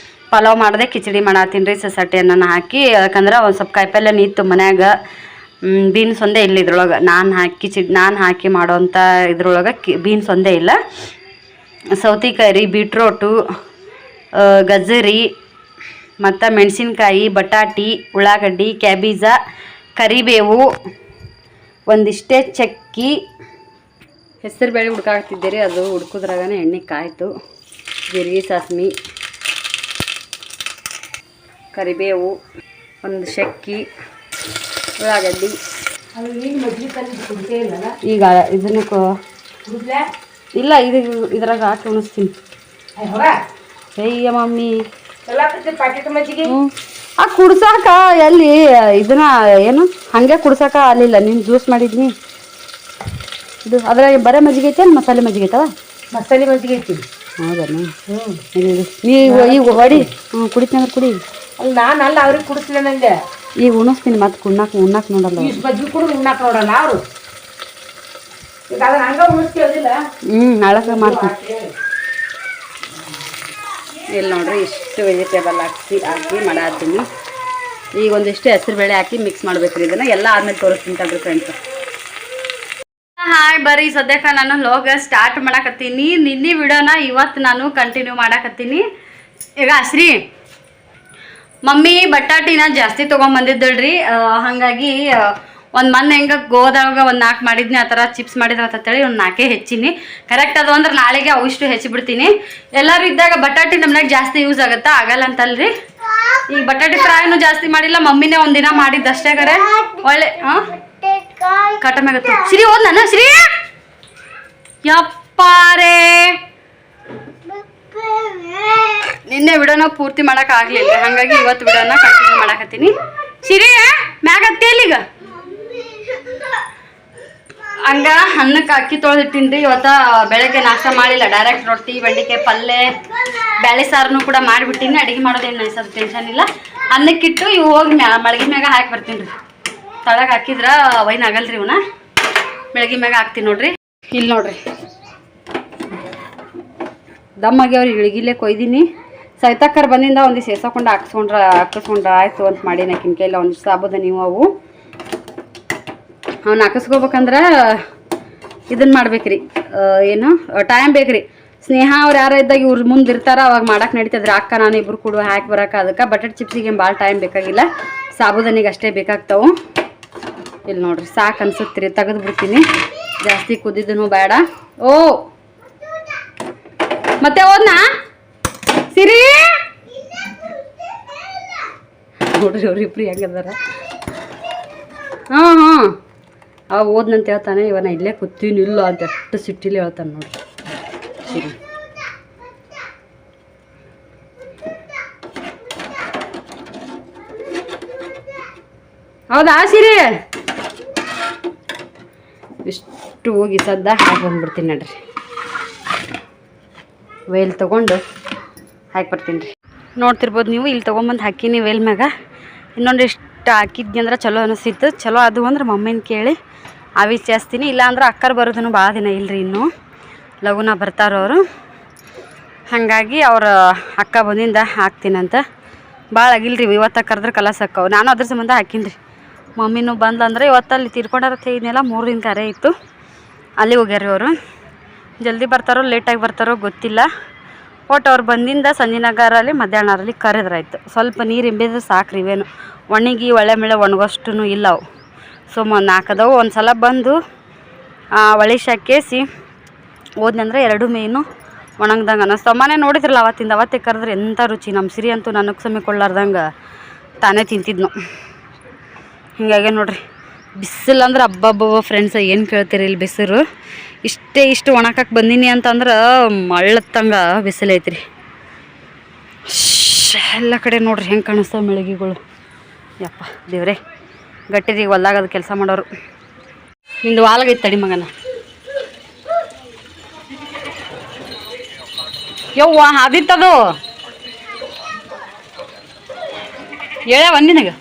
ಪಲಾವ್ ಮಾಡಿದೆ. ಕಿಚಡಿ ಮಾಡತ್ತೀನಿ ರೀ ಸಸಟೆ ಅನ್ನ ಹಾಕಿ. ಯಾಕಂದ್ರೆ ಒಂದು ಸ್ವಲ್ಪ ಕಾಯಿಪಲ್ಯ ನಿಂತು ಮನ್ಯಾಗ. ಬೀನ್ಸ್ ಒಂದೇ ಇಲ್ಲ ಇದ್ರೊಳಗೆ. ನಾನು ಹಾಕಿ ಮಾಡೋವಂಥ ಇದ್ರೊಳಗೆ ಬೀನ್ಸ್ ಒಂದೇ ಇಲ್ಲ. ಸೌತೆಕಾಯಿ, ಬೀಟ್ರೋಟು, ಗಜ್ಜರಿ ಮತ್ತು ಮೆಣಸಿನ್ಕಾಯಿ, ಬಟಾಟಿ, ಉಳ್ಳಾಗಡ್ಡಿ, ಕ್ಯಾಬೀಜ, ಕರಿಬೇವು, ಒಂದಿಷ್ಟೇ ಚಕ್ಕಿ, ಹೆಸರು ಬೇಳೆ ಹುಡ್ಕಾಗ್ತಿದ್ದೀರಿ. ಅದು ಹುಡ್ಕೋದ್ರಾಗನೇ ಎಣ್ಣೆ ಕಾಯ್ತು. ಜೀರಿಗೆ, ಸಾಸ್ಮಿ, ಕರಿಬೇವು, ಒಂದು ಚಕ್ಕಿ, ಉಳ್ಳಾಗಡ್ಡಿ. ಈಗ ಇದನ್ನು ಇಲ್ಲ ಇದ್ರಾಗ ಹಾಕಿ ಉಣಿಸ್ತೀನಿ. ಅಯ್ಯ ಮಮ್ಮಿ ಆ ಕುಡ್ಸಾಕ ಎಲ್ಲಿ ಇದನ್ನ ಏನು ಹಂಗೆ ಕುಡ್ಸಾಕ ಅಲ್ಲಿಲ್ಲ ನೀನು ಜ್ಯೂಸ್ ಮಾಡಿದ್ನಿ ಇದು ಅದ್ರಾಗ ಬರೇ ಮಜ್ಜಿಗೆ ಐತೆ ಮಸಾಲೆ ಮಜ್ಜಿಗೆ ಐತವ ಮಸಾಲೆ ಮಜ್ಜಿಗೆ ಐತಿ ಹೌದಾ ನೀವು ಈಗ ಹೊಡಿ ಕುಡಿತಂದ್ರೆ ಕುಡಿ ಅಲ್ಲಿ ನಾನು ಅಲ್ಲ ಅವ್ರಿಗೆ ಕುಡಿಸ್ಲಿಲ್ಲ ನಂಗೆ ಈಗ ಉಣಿಸ್ತೀನಿ ಮತ್ತೆ ಉಣ್ಣಾಕ ನೋಡಲ್ಲ ಇಷ್ಟು ಮಜ್ಜಿಗೆ ಕುಡಿದು ಉಣ್ಣಾಕ ನೋಡಲ್ಲ ಅವರು ಈಗ ಅದನ್ನ ಹಂಗ ಉಣಿಸ್ತೀವದಿಲ್ಲ ನಾಳಕ ಮಾಡ್ತೀನಿ ಇಲ್ಲಿ ನೋಡ್ರಿ ಇಷ್ಟು ವೆಜಿಟೇಬಲ್ ಹಾಕಿ ಮಾಡತ್ತೀನಿ ಈಗ ಒಂದಿಷ್ಟು ಹೆಸರು ಬೇಳೆ ಹಾಕಿ ಮಿಕ್ಸ್ ಮಾಡ್ಬೇಕ್ರಿ ಇದನ್ನ ಎಲ್ಲ ಆದ್ಮೇಲೆ ತೋರಿಸ್ತೀನಿ ತಡ್ರಿ ಫ್ರೆಂಡ್ಸ್. ಹಾಯ್ ಬರ್ರಿ ಸದ್ಯಕ್ಕೆ ನಾನು ಲಾಗ್ ಸ್ಟಾರ್ಟ್ ಮಾಡಾಕತ್ತೀನಿ. ನಿನ್ನೆ ವಿಡಿಯೋನ ಇವತ್ತು ನಾನು ಕಂಟಿನ್ಯೂ ಮಾಡಾಕತ್ತೀನಿ. ಈಗ ಶ್ರೀ ಮಮ್ಮಿ ಬಟಾಟಿನ ಜಾಸ್ತಿ ತೊಗೊಂಬಂದಿದ್ದಳ್ರಿ, ಹಾಗಾಗಿ ಒಂದು ಮೊನ್ನೆ ಹೆಂಗೆ ಗೋದಾಗ ಒಂದು 4 ಮಾಡಿದ್ನಿ, ಆ ಥರ ಚಿಪ್ಸ್ ಮಾಡಿದ್ರೆ ಅಂತೇಳಿ ಒಂದು 4 ಹೆಚ್ಚಿನಿ. ಕರೆಕ್ಟ್ ಅದು ಅಂದ್ರೆ ನಾಳೆಗೆ ಅವಿಷ್ಟು ಹೆಚ್ಚಿಬಿಡ್ತೀನಿ. ಎಲ್ಲರೂ ಇದ್ದಾಗ ಬಟಾಟಿ ನಮ್ನಾಗ ಜಾಸ್ತಿ ಯೂಸ್ ಆಗುತ್ತಾ, ಆಗಲ್ಲ ಅಂತಲ್ರಿ. ಈಗ ಬಟಾಟಿ ಫ್ರೈನು ಜಾಸ್ತಿ ಮಾಡಿಲ್ಲ, ಮಮ್ಮಿನೇ ಒಂದಿನ ಮಾಡಿದ್ದಷ್ಟೇ. ಕರೆ ಒಳ್ಳೆ ಕಟಮಾಗತ್ತು. ಶ್ರೀ ಹೋದ್ ನಾನು ಶ್ರೀ ಯಪ್ಪಾರೇ ನಿನ್ನೆ ವಿಡಿಯೋನ ಪೂರ್ತಿ ಮಾಡೋಕ್ಕಾಗಲಿಲ್ಲ, ಹಾಗಾಗಿ ಇವತ್ತು ವಿಡಿಯೋನ ಕಂಟಿನ್ಯೂ ಮಾಡಾಕತ್ತೀನಿ. ಶ್ರೀ ಮ್ಯಾಗ ಹತ್ತಿಯಲ್ಲೀಗ ಹಂಗ ಅನ್ನಕ್ಕೆ ಅಕ್ಕಿ ತೊಳೆದಿಟ್ಟಿನ್ರಿ. ಇವತ್ತು ಬೆಳಗ್ಗೆ ನಾಷ್ಟ ಮಾಡಿಲ್ಲ, ಡೈರೆಕ್ಟ್ ರೊಟ್ಟಿ ಬೆಂಡೆಕಾಯಿ ಪಲ್ಯ ಬೇಳೆ ಸಾರನು ಕೂಡ ಮಾಡಿಬಿಟ್ಟಿನಿ. ಅಡುಗೆ ಮಾಡೋದೇನು ಸ್ವಲ್ಪ ಟೆನ್ಷನ್ ಇಲ್ಲ. ಅನ್ನಕ್ಕಿಟ್ಟು ಇವು ಹೋಗಿ ಮಳಗಿ ಮ್ಯಾಗ ಹಾಕಿ ಬರ್ತೀನಿ ರೀ. ತಳಗೆ ಹಾಕಿದ್ರ ವೈನ್ ಆಗಲ್ರಿ, ಇವನ್ನ ಬೆಳಗ್ಗೆ ಮ್ಯಾಗ ಹಾಕ್ತೀನಿ ನೋಡ್ರಿ. ಇಲ್ಲಿ ನೋಡ್ರಿ ದಮ್ಮಾಗ್ಯವ್ರಿ, ಇಳಗಿಲ್ಲೇ ಕೊಯ್ದೀನಿ. ಸೈತಕ್ಕರ್ ಬಂದಿಂದ ಒಂದಿಷ್ಟು ಸೇರ್ಸಕೊಂಡು ಹಾಕಿಸ್ಕೊಂಡ್ರೆ ಆಯಿತು ಅಂತ ಮಾಡಿ ನಾಕಿನ ಕೈಲ ಒಂದಿಷ್ಟು ಸಾಬುದ ನೀವು ಅವು ಅವ್ನು ಹಾಕಿಸ್ಕೋಬೇಕಂದ್ರೆ ಇದನ್ನು ಮಾಡ್ಬೇಕ್ರಿ, ಏನು ಟೈಮ್ ಬೇಕ್ರಿ. ಸ್ನೇಹ ಅವ್ರು ಯಾರು ಇದ್ದಾಗ ಇವ್ರು ಮುಂದೆ ಇರ್ತಾರ, ಅವಾಗ ಮಾಡಕ್ಕೆ ನಡೀತದ್ರಿ. ಅಕ್ಕ ನಾನು ಇಬ್ಬರು ಕೂಡ ಹಾಕಿ ಬರೋಕೆ. ಅದಕ್ಕೆ ಬಟಾಟೆ ಚಿಪ್ಸಿಗೆ ಭಾಳ ಟೈಮ್ ಬೇಕಾಗಿಲ್ಲ, ಸಾಬುದಾನಿಗೆ ಅಷ್ಟೇ ಬೇಕಾಗ್ತಾವೆ. ಇಲ್ಲಿ ನೋಡ್ರಿ ಸಾಕು ಅನ್ಸುತ್ತೀರಿ, ತೆಗೆದು ಬಿಡ್ತೀನಿ. ಜಾಸ್ತಿ ಕುದಿದನು ಬೇಡ. ಓ ಮತ್ತೆ ಹೋದ್ನಾ ಸಿರಿ ನೋಡ್ರಿ ಅವ್ರಿಬ್ರು ಹೆಂಗದಾರ. ಹಾಂ ಅವ ಓದ್ನಂತ ಹೇಳ್ತಾನೆ, ಇವನ ಇಲ್ಲೇ ಕೂತೀನಿ ಇಲ್ಲ ಅಂತ ಎಷ್ಟು ಸಿಟ್ಟಿಲಿ ಹೇಳ್ತಾನೆ ನೋಡ್ರಿ ಸಿರಿ. ಹೌದಾ ಸಿರಿ? ಇಷ್ಟು ಹೋಗಿ ಸದ್ದ ಹಾಕಿ ಬಂದ್ಬಿಡ್ತೀನಿ ನಡ್ರಿ. ವೇಲ್ ತೊಗೊಂಡು ಹಾಕಿ ಬರ್ತೀನಿ ರೀ. ನೋಡ್ತಿರ್ಬೋದು ನೀವು, ಇಲ್ಲಿ ತೊಗೊಂಬಂದು ಹಾಕೀನಿ ವೇಲ್ ಮ್ಯಾಗ. ಇನ್ನೊಂದು ಇಷ್ಟು ಹಾಕಿದ್ನಿ ಅಂದ್ರೆ ಚಲೋ ಅನಿಸ್ತಿತ್ತು. ಚಲೋ ಅದು ಅಂದ್ರೆ ಮಮ್ಮಿನ ಕೇಳಿ ಆವಿಚಾರಿಸ್ತೀನಿ. ಇಲ್ಲಾಂದ್ರೆ ಅಕ್ಕರು ಬರೋದನ್ನು ಭಾಳ ದಿನ ಇಲ್ಲರಿ, ಇನ್ನೂ ಲಘುನ ಬರ್ತಾರವರು. ಹಾಗಾಗಿ ಅವ್ರ ಅಕ್ಕ ಬಂದಿಂದ ಹಾಕ್ತೀನಂತ. ಭಾಳ ಆಗಿಲ್ರಿ, ಇವತ್ತು ಕರೆದ್ರೆ ಕಲಸ ಹಾಕವು. ನಾನು ಅದ್ರ ಸಂಬಂಧ ಹಾಕೀನಿ ರೀ. ಮಮ್ಮಿನೂ ಬಂದ್ಲಂದ್ರೆ ಇವತ್ತಲ್ಲಿ ತೀರ್ಕೊಂಡಾರತ್ತೆ ಇದನ್ನೆಲ್ಲ 3 ದಿನ ಕರೆ ಇತ್ತು, ಅಲ್ಲಿ ಹೋಗ್ಯಾರಿ ಅವರು. ಜಲ್ದಿ ಬರ್ತಾರೋ ಲೇಟಾಗಿ ಬರ್ತಾರೋ ಗೊತ್ತಿಲ್ಲ. ಒಟ್ಟು ಅವ್ರು ಬಂದಿಂದ ಸಂಜೆನಗಾರಲ್ಲಿ ಮಧ್ಯಾಹ್ನರಲ್ಲಿ ಕರೆದ್ರಾಯ್ತು. ಸ್ವಲ್ಪ ನೀರು ಇಂಬಿದ್ರೆ ಸಾಕ್ರಿ, ಇವೇನು ಒಣಗಿ ಒಳ್ಳೆ ಮೇಳೆ ಒಣಗೋಷ್ಟು ಇಲ್ಲ ಅವು. ಸೊ 4 ಅದಾವು. ಒಂದು ಸಲ ಬಂದು ಒಳಿ ಶಾಕೇಸಿ ಹೋದ್ನಂದ್ರೆ 2 ಮೇನು ಒಣಗ್ದಂಗೆ ಅನ್ನಿಸ್ತಾವ. ಮನೆ ನೋಡಿದ್ರಲ್ಲ ಅವತ್ತೇ ಕರೆದ್ರೆ ಎಂಥ ರುಚಿ. ನಮ್ಮ ಸಿರಿ ಅಂತೂ ನನಗೆ ಸಮಯ ಕೊಳ್ಳಾರ್ದಂಗೆ ತಾನೇ ತಿಂತಿದ್ನು. ಹಿಂಗಾಗಿ ನೋಡ್ರಿ, ಬಿಸಿಲು ಅಂದ್ರೆ ಹಬ್ಬ ಫ್ರೆಂಡ್ಸ್, ಏನು ಕೇಳ್ತೀರಿ ಇಲ್ಲಿ ಬಿಸಿಲು. ಇಷ್ಟು ಒಣಕಕ್ಕೆ ಬಂದೀನಿ ಅಂತಂದ್ರೆ ಮಳ್ಳತ್ತಂಗೆ ಬಿಸಿಲು ಐತ್ರಿ. ಎಲ್ಲ ಕಡೆ ನೋಡ್ರಿ ಹೆಂಗೆ ಕಾಣಿಸ್ತಾವೆ ಮೆಳಗಿಗಳು. ಯಪ್ಪ ದೇವ್ರೆ, ಗಟ್ಟಿರಿ ಹೊಲ್ದಾಗ ಅದು ಕೆಲಸ ಮಾಡೋರು. ನಿಂದು ವಾಲ್ಗೈತೆ ತಡಿ ಮಗನ. ಯವ್ವ ಆದಿತ್ತದು ಹೇಳ್ಯಾವ ನಿನಗೆ.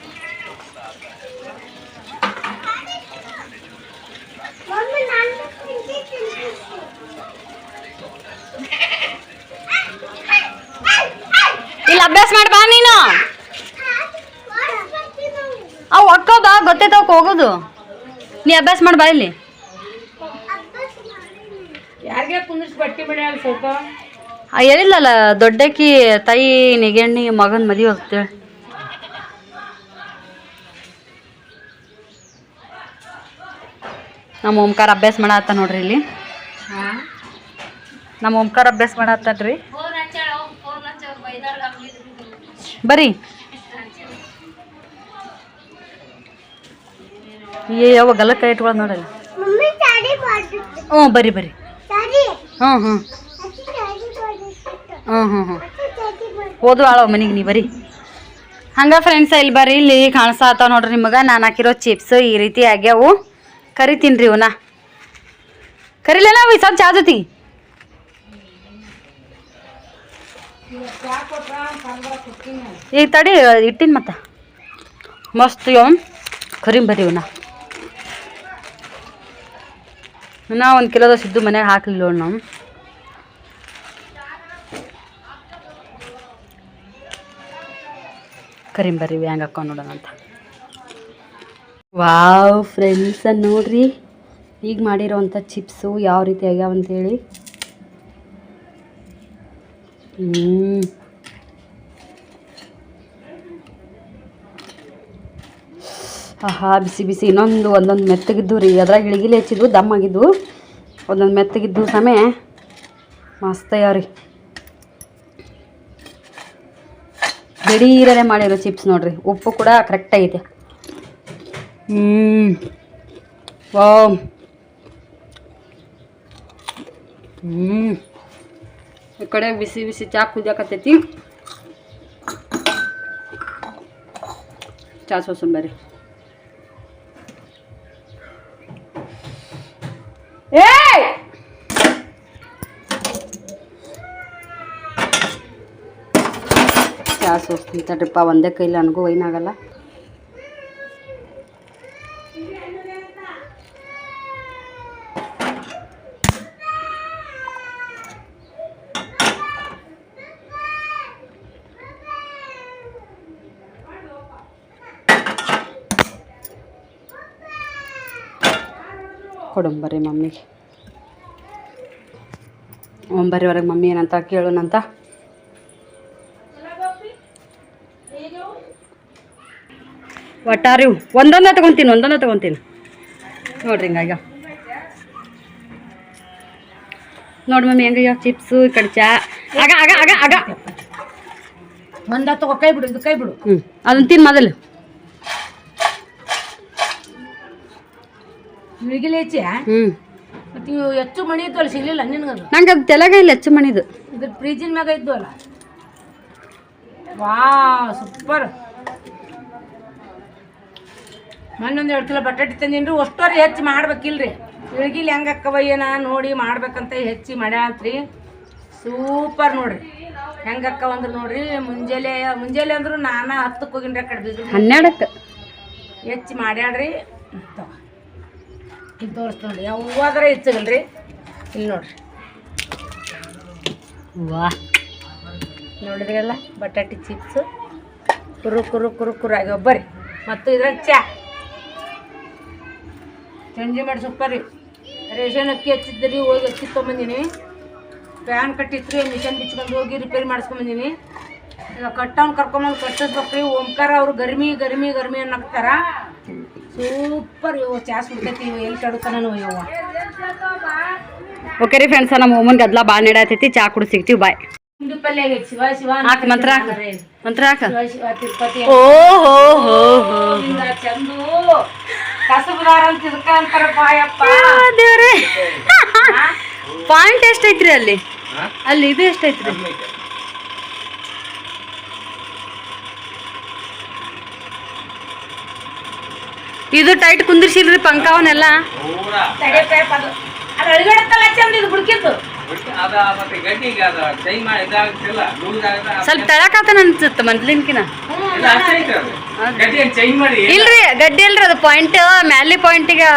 ಇಲ್ಲಿ ಅಭ್ಯಾಸ ಮಾಡಿ ಬಾ ನೀನು. ಅವು ಅಕ್ಕ ಬಾ, ಗೊತ್ತೈತವಕ್ಕೆ ಹೋಗೋದು. ನೀ ಅಭ್ಯಾಸ ಮಾಡಿ ಬಾ. ಇಲ್ಲಿ ಯಾರಿಗೆ ಕುಂದಿಸ್ ಬಟ್ಟೆ ಮನೆ ಅಲ್ಲಿ ಸ್ವಲ್ಪ ಹೇಳಿಲ್ಲಲ್ಲ, ದೊಡ್ಡಕ್ಕಿ ತಾಯಿ ನಿಗೆಣ್ಣಿ ಮಗನ ಮದುವೆ ಹೋಗ್ತೇವೆ. ನಮ್ಮ ಓಂಕಾರ ಅಭ್ಯಾಸ ಮಾಡತ್ತ ನೋಡ್ರಿ ಇಲ್ಲಿ. ನಮ್ಮ ಓಂಕಾರ ಅಭ್ಯಾಸ ಮಾಡತ್ತನ್ರಿ. ಬರ್ರಿ ಯಾವ ಗಲಕ್ಕ ಇಟ್ಕೊಳ್ಳೋದು ನೋಡಲ್ಲ. ಹ್ಞೂ ಬರ್ರಿ ಹ್ಞೂ ಹೋದು ಆಳವ ಮನೆಗೆ ನೀ ಬರ್ರಿ. ಹಂಗ ಫ್ರೆಂಡ್ಸ ಇಲ್ಲಿ ಬರ್ರಿ, ಇಲ್ಲಿ ಕಾಣಿಸ್ತಾವ ನೋಡ್ರಿ ನಿಮಗೆ ನಾನು ಹಾಕಿರೋ ಚಿಪ್ಸ್ ಈ ರೀತಿ ಆಗ್ಯಾವು. ಕರಿತೀನಿ ರೀ ಇವನ್ನ, ಕರಿಲೇನ ಅವು ಸ್ವಲ್ಪ ಚಾ ಜೊತೆಗೆ. ಈಗ ತಡಿ ಇಟ್ಟಿನ ಮತ್ತೆ ಮಸ್ತ್ ಇವನ್ ಕರಿಂ ಬರ್ರಿ ಇವನ್ನ. ಇನ್ನ 1 ಕಿಲೋದಷ್ಟು ಇದ್ದು ಮನ್ಯಾಗ ಹಾಕ್ಲಿಲ್ಲ ನೋಡಿ ನಾವು. ಕರಿಂ ಬರ್ರಿ ಹೆಂಗೆ ಹಾಕೊಂಡು ನೋಡೋಣ ಅಂತ. ವಾವ್ ಫ್ರೆಂಡ್ಸ ನೋಡ್ರಿ ಈಗ ಮಾಡಿರೋವಂಥ ಚಿಪ್ಸು ಯಾವ ರೀತಿ ಆಗ್ಯಾವ ಅಂತೇಳಿ. ಆಹಾ ಬಿಸಿ ಬಿಸಿ ಒಂದೊಂದು ಮೆತ್ತಗಿದ್ದು ರೀ. ಅದ್ರಾಗ ಇಳಿಗಿಲಿ ಹೆಚ್ಚಿದ್ವು, ದಮ್ಮಾಗಿದ್ವು, ಒಂದೊಂದು ಮೆತ್ತಗಿದ್ದು ಸಮಯ ಮಸ್ತ್ ಯಾವ್ರಿ. ದಿಢೀರನೆ ಮಾಡಿರೋ ಚಿಪ್ಸ್ ನೋಡ್ರಿ. ಉಪ್ಪು ಕೂಡ ಕರೆಕ್ಟ್ ಐತೆ. ವಾವ್ ಈ ಕಡೆ ಬಿಸಿ ಬಿಸಿ ಚಾ ಕುದಿಯಾಕತ್ತೈತಿ. ಚಾ ಸೋಸನ್ ಬರ್ರಿ. ಚಾ ಸೋಸ್ತೀನಿ ತಡ್ರಿಪ್ಪ, ಒಂದೇ ಕೈಲಿ ನನಗೂ ವೈನಾಗಲ್ಲ. ಕೊಡಂಬರ್ರಿ ಮಮ್ಮಿಗೆ. ಒಂಬರ್ರಿವರೆಗೆ ಮಮ್ಮಿ ಏನಂತ ಕೇಳೋಣಂತ. ಒಟ್ಟಾರಿ ಒಂದೊಂದೇ ತಗೊತೀನಿ ನೋಡ್ರಿ. ಹಿಂಗಾಗ ನೋಡಿ ಮಮ್ಮಿ ಹೆಂಗ ಚಿಪ್ಸು. ಈ ಕಡೆ ಚಾ ಆಗ ಆಗ ಆಗ ಆಗ ಒಂದ ತಗೋ, ಕೈ ಬಿಡು, ಇದು ಕೈ ಬಿಡು. ಅದನ್ನ ತಿನ್ ಮೊದಲು. ಇಳಿಗಿಲಿ ಹೆಚ್ಚಿ ಮತ್ತೆ ಇವು ಹೆಚ್ಚು ಮಣಿ ಇದ್ದು ಅಲ್ಲಿ ಸಿಗ್ಲಿಲ್ಲ ನಿನ್ಗದು. ನಂಗೆ ಅದು ತೆಲಗ ಇಲ್ಲ ಹೆಚ್ಚು ಮಣಿದು. ಇದು ಫ್ರಿಜ್ಜಿನ ಮ್ಯಾಗ ಇದ್ದು ಅಲ್ಲ. ವಾ ಸೂಪರ್. ಮೊನ್ನೊಂದು 2 ಕಿಲೋ ಬಟಾಟೆ ತಂದೀನಿ. ಅಷ್ಟೋರಿ ಹೆಚ್ಚು ಮಾಡ್ಬೇಕಿಲ್ರಿ. ಇಳ್ಗಿಲಿ ಹೆಂಗೆ ಅಕ್ಕವ ಏನ ನೋಡಿ ಮಾಡ್ಬೇಕಂತ ಹೆಚ್ಚಿ ಮಾಡ್ಯಾತ್ರಿ. ಸೂಪರ್ ನೋಡ್ರಿ ಹೆಂಗೆ ಅಕ್ಕವ ಅಂದ್ರೆ ನೋಡ್ರಿ. ಮುಂಜಾನೆ ಅಂದ್ರು ನಾನು 10ಕ್ಕೆ ಹೋಗಿನ್ರಿ. ಆ ಕಡೆ ಬೀಜ 12ಕ್ಕೆ ಹೆಚ್ಚಿ ಮಾಡ್ಯಾಡ್ರಿ. ಇಲ್ಲಿ ತೋರಿಸ್ತು ನೋಡ್ರಿ, ಯಾವಾಗಾರ ಹೆಚ್ಚಗಲ್ರಿ. ಇಲ್ಲಿ ನೋಡ್ರಿ, ವಾ ನೋಡಿದ್ರಲ್ಲ ಬಟಾಟೆ ಚಿಪ್ಸು ಕುರು ಆಗ್ಯಾವ ಬರ್ರಿ. ಮತ್ತು ಇದ್ರಾಗ ಚಾ ಚಂಜಿ ಮಾಡಿ ಸೂಪರ್ ರೀ. ರೇಷನ್ ಅಕ್ಕಿ ಹಚ್ಚಿದ್ರಿ, ಹೋಗಿ ಅಕ್ಕಿ ತೊಗೊಂಬಂದಿನಿ. ಫ್ಯಾನ್ ಕಟ್ಟಿತ್ರಿ, ಮಿಷನ್ ಬಿಚ್ಕೊಂಡು ಹೋಗಿ ರಿಪೇರಿ ಮಾಡಿಸ್ಕೊಂಬಂದಿನಿ. ಈಗ ಕಟ್ಟವ್ನು ಕರ್ಕೊಂಬಂದು ಕಟ್ಟಿಸ್ಬೇಕ್ರಿ. ಓಂಕಾರ ಅವರು ಗರ್ಮಿ ಅನ್ನಕ್ತಾರ. ಸೂಪರ್ ಇವು ಚಾ ಸುಡ್ತೈತಿ. ಇವು ಎಲ್ಲಿ ಕಡುತ್ತಾನ ಇವ. ಓಕೆ ರೀ ಫ್ರೆಂಡ್ಸ, ನಮ್ಮ ಒಮ್ಮನ್ ಗದ್ಲ ಭಾಳ ನಡಾತೈತಿ. ಚಾ ಕುಡಿ ಸಿಗ್ತೀವಿ. ಬಾಯ್. ಪಲ್ಯ ಆಗೈತಿ. ಶಿವ ಶಿವ ಹಾಕ ಮಂತ್ರ ಹಾಕ ಶಿವ ಶಿವ ತಿರುಪತಿ ಓಹೋ ಚಂದು ಕಸಬದಾರ ಅಂತ ಇದಕ್ಕ ಅಂತಾರ. ಬಾಯಪ್ಪ ದೇವ್ರೆ, ಪಾಯಿಂಟ್ ಎಷ್ಟೈತ್ರಿ ಅಲ್ಲಿ? ಇದು ಎಷ್ಟೈತ್ರಿ? ಇದು ಟೈಟ್ ಕುಂದಿರ್ಸಿಲ್ರಿ ಪಂಕವನ್ನೆಲ್ಲ. ಸ್ವಲ್ಪ ತಳಕಾತನ ಅನ್ಸುತ್ತ ಮೊದ್ಲಿನ್ಕಿನ. ಇಲ್ರಿ ಗಡ್ಡಿ ಇಲ್ರಿ, ಅದು ಪಾಯಿಂಟ್ ಮ್ಯಾಲಿ ಪಾಯಿಂಟಿಗೆ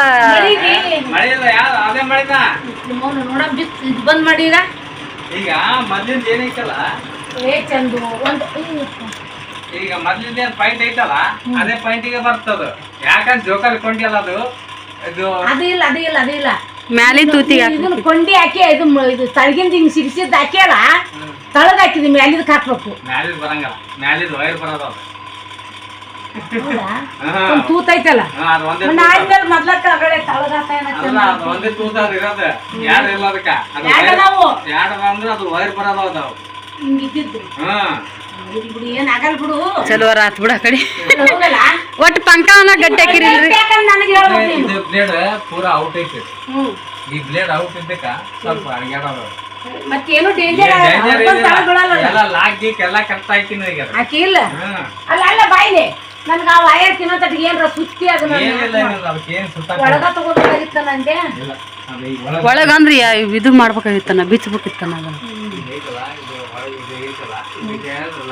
ಬಂದ್ ಮಾಡಿ. ಈಗ ಮೊದ್ಲಿಂದ ಏನೈತಲ್ಲ, ಈಗ ಮೊದ್ಲಿಂದ ಏನ್ ಪಾಯಿಂಟ್ ಐತಲ್ಲ ಅದೇ ಪಾಯಿಂಟಿಗೆ ಬರ್ತದ. ಯಾಕಂದ್ರೆ ಜೋಕಾಲಿ ಕೊಂಡಿಯಲ್ಲ ಅದು ಅದು ಇಲ್ಲ ಮ್ಯಾಲಿ ತೂತಿ ಇದನ್ನ ಕೊಂಡಿ ಹಾಕಿ ಇದು ತಳಗಿಂದ ಹಿಂಗ್ ಸಿಗಿಸಿದ್ ಹಾಕ್ಯಲ್ಲ, ತಳಗ್ ಹಾಕಿದ್ವಿ ಮ್ಯಾಲಿದಕ್ ಹಾಕ್ಬೇಕು. ಮ್ಯಾಲಿದ್ ಬರಂಗಲ್ಲ, ಮ್ಯಾಲಿದ್ ವೈರ್ ಬರೋದ. ತೂತ ಐತಲ್ಲ ಮೊದ್ಲಕ್ಕ ಒಂದೇ ತೂತ ಇರೋದು. ಯಾರು ಇಲ್ಲ ಅದಕ್ಕ ಯಾರು ಅಂದ್ರೆ ಅದು ವೈರ್ ಬರೋದ ಅದಾವ. ಹಿಂಗಿದ್ದಿದ್ರು ಏನ್ ಆಗಲ್ ಬಿಡು. ಚಲೋ ರಾತ್ ಬಿಡ ಕಡೆ ಒಟ್ಟು ಪಂಕವನ್ನ ಗಟ್ಟಿ ಹಾಕಿರಿಲ್ರಿ. ಬ್ಲೇಡ್ ಪೂರಾ ಔಟ್ ಐತಿ. ಈ ಬ್ಲೇಡ್ ಔಟ್ ಇದ್ದಕ್ಕ ಸ್ವಲ್ಪ ಅಡ್ಗ್ಯಾಡ ಮತ್ತೇನು ಡೇಂಜರ್ ಎಲ್ಲ ಲಾಕ್ ಗೀಕ್ ಎಲ್ಲ ಕರೆಕ್ಟ್ ಹಾಕಿನ ಈಗ ಆಕಿ ಇಲ್ಲ ಅಲ್ಲ ಬಾಯಿಲೆ ನನ್ಗ ಆ ವಯರ್ ತಿನ್ನೋ ತಟ್ಟಿಗೆ ಏನ್ರ ಸುತ್ತಿ ಅದನ್ನ ಅದಕ್ಕೇನ್ ಸುತ್ತ ಒಳಗ ತಗೋಬೇಕಾಗಿತ್ತ ನಂದೆ ಒಳಗಂದ್ರೆ ಇದು ಮಾಡ್ಬೇಕಾಗಿತ್ತನ ಬಿಚ್ಚಬೇಕಿತ್ತನ ಅದನ್ನ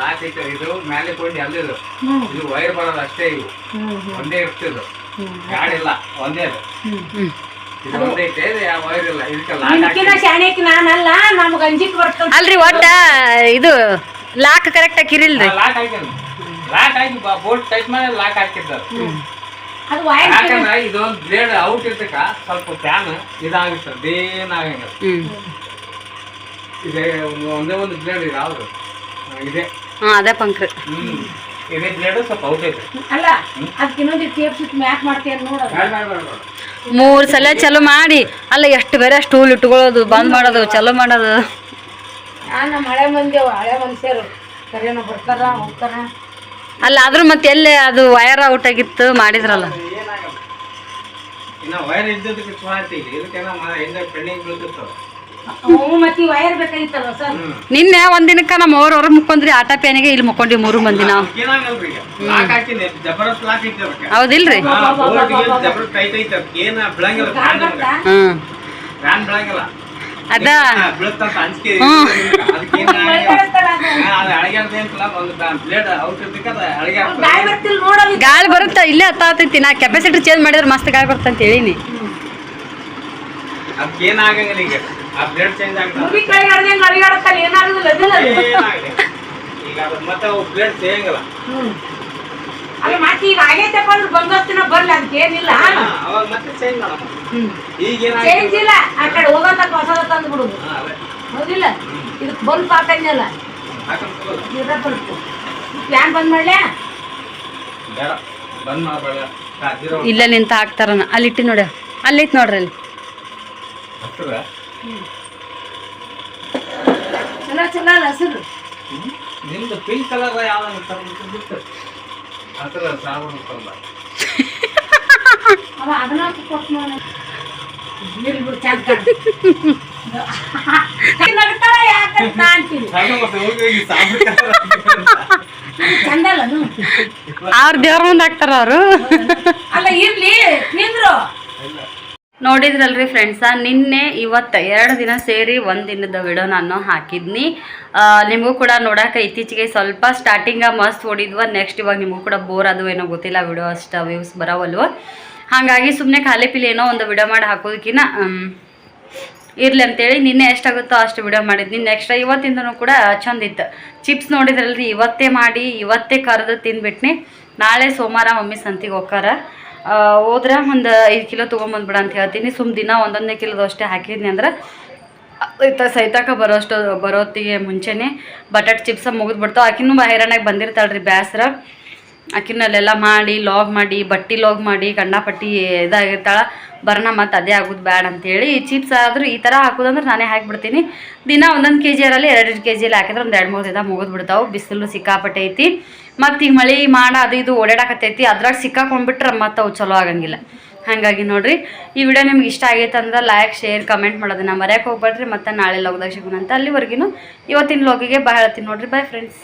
ಲಾಕ್ ಐತೆ ಇದು ಮೇಲೆ ಕೊಂಡು ಅಲ್ಲಿದು ಇದು ವೈರ್ ಬರೋದು ಅಷ್ಟೇ ಇವು ಒಂದೇ ಇರ್ತಿದ್ದು ಗಾಡಿಲ್ಲ ಒಂದೇ ಇದು ಒಂದೇ ಐತೆ ವೈರ್ ಇಲ್ಲ ಇದಕ್ಕೆ ನಿಮ್ಕಿನ ಶಾಣೆಕ್ ನಾನಲ್ಲ ನಮ್ಗ ಅಂಜಿಕ್ ಬರ್ತದ ಅಲ್ರಿ ಒಟ್ಟ ಇದು ಲಾಕ್ ಕರೆಕ್ಟ್ ಹಾಕಿರಿಲ್ರಿ ಲಾಕ್ ಹಾಕಿದ್ರು ಲಾಕ್ ಹಾಕಿ ಬೋಲ್ಟ್ ಟೈಟ್ ಮಾಡಿ ಲಾಕ್ ಹಾಕಿದ್ದಾರೆ ಅದು ವಯರ್ ಯಾಕಂದ್ರೆ ಇದೊಂದು ಬ್ಲೇಡ್ ಔಟ್ ಇರ್ತಕ್ಕ ಸ್ವಲ್ಪ ಫ್ಯಾನ್ ಇದಾಗಿರ್ತದೆ ಏನಾಗಂಗಿಲ್ಲ ಇದೆ ಒಂದೇ ಒಂದು ಬ್ಲೇಡ್ ಇದೆ ಯಾವ್ದು ಇದೆ ಅದೇ ಪಂಕ್ರಿ ಇದೇ ಬ್ಲೇಡ್ ಸ್ವಲ್ಪ ಔಟ್ ಐತೆ ಅಲ್ಲ ಅದಕ್ಕೆ ಇನ್ನೊಂದು ಟೇಪ್ ಸುತ್ತ ಮ್ಯಾಕ್ ಮಾಡ್ತೀಯ ನೋಡೋದು 3 ಸಲ ಚಲೋ ಮಾಡಿ ಅಲ್ಲ ಎಷ್ಟು ಬೇರೆ ಸ್ಟೂಲ್ ಇಟ್ಕೊಳ್ಳೋದು ಬಂದ್ ಮಾಡೋದು ಚಲೋ ಮಾಡೋದು ನಮ್ಮ ಹಳೆ ಮಂದಿ ಹಳೆ ಮನುಷ್ಯರು ಕರೆನೋ ಬರ್ತಾರ ಹೋಗ್ತಾರ ಅಲ್ಲ ಆದ್ರೂ ಮತ್ತೆ ಎಲ್ಲೇ ಅದು ವಯರ್ ಔಟ್ ಆಗಿತ್ತು ಮಾಡಿದ್ರಲ್ಲ ಏನಾಗಲ್ಲ ಇನ್ನ ವೈರ್ ಇದ್ದದಕ್ಕೆ ಚುನಾಯಿತಿ ಇದಕ್ಕೆಲ್ಲ ಹಿಂದೆ ಪೆಂಡಿಂಗ್ ಬೀಳ್ತಿತ್ತು ಮತ್ತೆ ವೈರ್ ಬೇಕಾಗಿತ್ತಲ್ಲ ಸರ್ ನಿನ್ನೆ ಒಂದಿನಕ್ಕ ನಮ್ಮ ಅವ್ರ ಮುಕ್ಕೊಂಡ್ರಿ ಆಟ ಪ್ಯಾನಿಗೆ ಇಲ್ಲಿ ಮುಕ್ಕೊಂಡಿ 3 ಮಂದಿ ನಾವು ಏನಾಗಲ್ರಿ ಈಗ ಲಾಕ್ ಹಾಕಿನಿ ಜಬರ್ದಸ್ತ್ ಲಾಕ್ ಐತಿ ಅದಕ್ಕೆ ಹೌದಿಲ್ರಿ ಜಬರ್ದಸ್ತ್ ಟೈಟ್ ಐತಿ ಅದಕ್ಕೆ ಏನ ಬೀಳಂಗಿಲ್ಲ ಫ್ಯಾನ್ ಬೀಳಂಗಿಲ್ಲ ಅದ ಬೀಳುತ್ತಂತ ಅಂಜಿಕೆ ಅದಕ್ಕೆ ಅದು ಅಳಗ್ಯಾರ್ದೇಂತಲ್ಲ ಒಂದು ಬ್ಲೇಡ್ ಔಟ್ ಇರ್ತಕ್ಕೆ ಅದು ಅಳಗ್ಯಾರ ಗಾಳಿ ಬರ್ತಿಲ್ಲ ನೋಡೋದು ಗಾಳಿ ಬರುತ್ತಾ ಇಲ್ಲೇ ಹತ್ತೈತಿ ನಾ ಕೆಪಾಸಿಟಿ ಚೇಂಜ್ ಮಾಡಿದ್ರೆ ಮಸ್ತ್ ಗಾಳಿ ಬರುತ್ತ ಅಂತ ಹೇಳಿನಿ ಅದಕ್ಕೆ ಏನಾಗಂಗಿಲ್ಲ ಈಗ ಆ ಬ್ಲೇಡ್ ಚೇಂಜ್ ಆಗ್ತದೆ ಮುಗಿ ಕೈ ಹಿಡ್ದಂಗೆ ಅಳಿಗಾಡುತ್ತಲ್ಲ ಏನಾಗುದಿಲ್ಲ ಈಗ ಅದು ಮತ್ತೆ ಅವು ಬ್ಲೇಡ್ ಸೇಯಂಗಿಲ್ಲ ಅಲ್ಲ ಮತ್ತೆ ಈಗ ಆಗೈತಪ್ಪ ಅಂದ್ರೆ ಬಂದೋಸ್ತಿನ ಬರ್ಲಿ ಅದಕ್ಕೆ ಏನಿಲ್ಲ ಅವಾಗ ಮತ್ತೆ ಚೇಂಜ್ ಮಾಡಮ್ಮ ಈಗ ಚೇಂಜ್ ಇಲ್ಲ ಆ ಕಡೆ ಹೋಗೋತಕ್ಕ ಹೊಸದ ತಂದು ಬಿಡುದು ಹೌದಿಲ್ಲ ಇದಕ್ಕೆ ಬಲ್ಪ್ ಹಾಕಂಗಿಲ್ಲ ಫ್ಯಾನ್ ಬಂದ್ ಮಾಡ್ಲ್ಯಾ ಬೇಡ ಬಂದ್ ಮಾಡಬೇಡ ಇಲ್ಲೇ ನಿಂತ ಹಾಕ್ತಾರನ ಅಲ್ಲಿ ಇಟ್ಟಿ ನೋಡಿ ಅಲ್ಲೈತ್ ನೋಡ್ರಿ ಅಲ್ಲಿ ಚಲೋ ಚಲೋ ಅಲ್ಲ ಹಸಿರು ನಿಮ್ದು ಪಿಂಕ್ ಕಲರ್ ಯಾವ್ದು ಹತ್ರ ಸಾಬೂನು ತಂದ ಅವ ಅದನ್ನ ಕೊಟ್ಟು ನೋಡಿ ಬಿಡು ಚಂದ ನಗ್ತಾಳ ಯಾಕಂತ ಅಂತೀನಿ ಚಂದಲ್ಲ ಅವ್ರ ದೇವ್ರ ಮುಂದೆ ಹಾಕ್ತಾರ ಅವರು ಅಲ್ಲ ಇರ್ಲಿ ನಿಂದ್ರು ನೋಡಿದ್ರಲ್ರಿ ಫ್ರೆಂಡ್ಸ ನಿನ್ನೆ ಇವತ್ತು 2 ದಿನ ಸೇರಿ 1 ದಿನದ ವಿಡಿಯೋ ನಾನು ಹಾಕಿದ್ನಿ ನಿಮಗೂ ಕೂಡ ನೋಡೋಕೆ ಇತ್ತೀಚೆಗೆ ಸ್ವಲ್ಪ ಸ್ಟಾರ್ಟಿಂಗ ಮಸ್ತ್ ಓಡಿದ್ವ ನೆಕ್ಸ್ಟ್ ಇವಾಗ ನಿಮಗೂ ಕೂಡ ಬೋರ್ ಅದು ಏನೋ ಗೊತ್ತಿಲ್ಲ ವಿಡಿಯೋ ಅಷ್ಟು ವ್ಯೂಸ್ ಬರೋವಲ್ವ ಹಾಗಾಗಿ ಸುಮ್ಮನೆ ಖಾಲಿ ಪಿಲಿ ಏನೋ ಒಂದು ವಿಡಿಯೋ ಮಾಡಿ ಹಾಕೋದಕ್ಕಿಂತ ಇರಲಿ ಅಂತೇಳಿ ನಿನ್ನೆ ಎಷ್ಟಾಗುತ್ತೋ ಅಷ್ಟು ವಿಡಿಯೋ ಮಾಡಿದ್ನಿ ನೆಕ್ಸ್ಟ್ ಇವತ್ತಿಂದನೂ ಕೂಡ ಚಂದಿತ್ತು ಚಿಪ್ಸ್ ನೋಡಿದ್ರಲ್ರಿ ಇವತ್ತೇ ಮಾಡಿ ಇವತ್ತೇ ಕರೆದು ತಿಂದ್ಬಿಟ್ನಿ ನಾಳೆ ಸೋಮವಾರ ಮಮ್ಮಿ ಸಂತಿಗೆ ಹೋಗ್ತಾರ ಹೋದ್ರೆ ಒಂದು 5 ಕಿಲೋ ತೊಗೊಂಬಂದ್ಬಿಡ ಅಂತ ಹೇಳ್ತೀನಿ ದಿನ 1 ಕಿಲೋದು ಅಷ್ಟೇ ಹಾಕಿದ್ನಿ ಅಂದ್ರೆ ಸೈತಾಕ ಬರೋತ್ತಿಗೆ ಮುಂಚೆನೇ ಬಟಾಟೆ ಚಿಪ್ಸ ಮುಗಿದ್ಬಿಡ್ತಾವೆ ಆಕಿನೂ ಹೈರಾಣಾಗಿ ಬಂದಿರ್ತಾಳ್ರಿ ಬೇಸರ ಆಕಿನಲ್ಲೆಲ್ಲ ಮಾಡಿ ಲಾಗ್ ಮಾಡಿ ಬಟ್ಟೆ ಲಾಗ್ ಮಾಡಿ ಕಣ್ಣಾಪಟ್ಟಿ ಇದಾಗಿರ್ತಾಳೆ ಬರ್ನ ಮತ್ತು ಅದೇ ಆಗೋದು ಬ್ಯಾಡ ಅಂತೇಳಿ ಚಿಪ್ಸ್ ಆದರೂ ಈ ಥರ ಹಾಕೋದಂದ್ರೆ ನಾನೇ ಹಾಕಿಬಿಡ್ತೀನಿ ದಿನ 1 kg ಇರಲಿ 2 kg ಹಾಕಿದ್ರೆ ಒಂದು 2-3 ದಿನ ಮುಗಿದ್ಬಿಡ್ತಾವೆ ಬಿಸಿಲು ಸಿಕ್ಕಾಪಟ್ಟೆ ಐತಿ ಮತ್ತು ಈಗ ಮಳೆ ಮಾಡ ಅದು ಇದು ಓಡಾಡಕತ್ತೈತಿ ಅದ್ರಾಗ ಸಿಕ್ಕಾಕೊಂಡ್ಬಿಟ್ರೆ ಮತ್ತು ಅವು ಚಲೋ ಆಗಂಗಿಲ್ಲ ಹಾಗಾಗಿ ನೋಡಿರಿ ಈ ವಿಡಿಯೋ ನಿಮ್ಗೆ ಇಷ್ಟ ಆಗೈತೆ ಅಂದ್ರೆ ಲೈಕ್ ಶೇರ್ ಕಮೆಂಟ್ ಮಾಡೋದನ್ನ ಮರ್ಯಾಕೆ ಹೋಗ್ಬೇಡ್ರಿ ಮತ್ತು ನಾಳೆ ಲಾಗ್ದಾಗ ಸಿಗೋಣ ಅಂತ ಅಲ್ಲಿವರೆಗೂ ಇವತ್ತಿನ ಲಾಗಿಗೆ ಬಾಯ್ ಹೇಳ್ತೀನಿ ನೋಡಿರಿ ಬಾಯ್ ಫ್ರೆಂಡ್ಸ್.